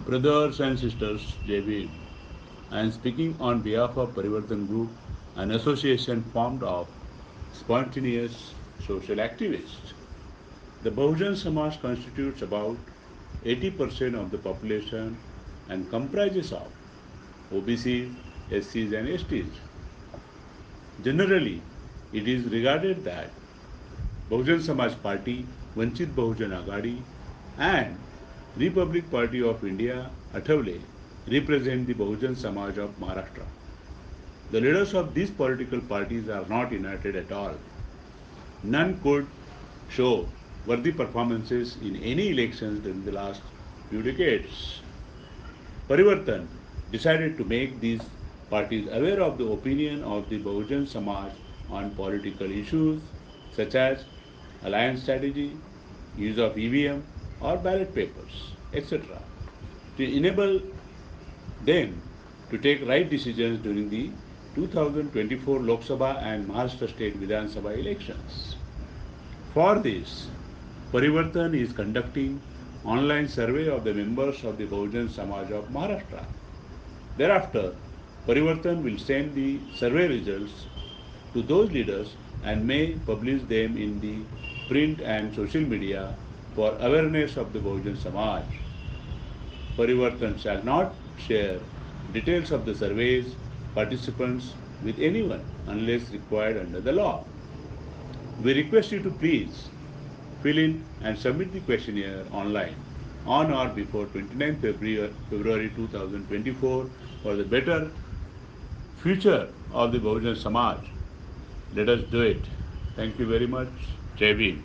Brothers and sisters, Jai Bhim. I am speaking on behalf of Parivartan Group, an association formed of spontaneous social activists. The Bahujan Samaj constitutes about 80% of the population and comprises of OBCs, SCs and STs. Generally, it is regarded that Bahujan Samaj Party, Vanchit Bahujan Aghadi and Republic Party of India, Athawale, represent the Bahujan Samaj of Maharashtra. The leaders of these political parties are not united at all. None could show worthy performances in any elections during the last few decades. Parivartan decided to make these parties aware of the opinion of the Bahujan Samaj on political issues such as alliance strategy, use of EVM or ballot papers, etc., to enable them to take right decisions during the 2024 Lok Sabha and Maharashtra State Vidhan Sabha elections. For this, Parivartan is conducting online survey of the members of the Bahujan Samaj of Maharashtra. Thereafter, Parivartan will send the survey results to those leaders and may publish them in the print and social media for awareness of the Bahujan Samaj. Parivartan shall not share details of the surveys participants with anyone unless required under the law. We request you to please fill in and submit the questionnaire online on or before 29th February 2024 for the better future of the Bahujan Samaj. Let us do it. Thank you very much. Jai Bhim.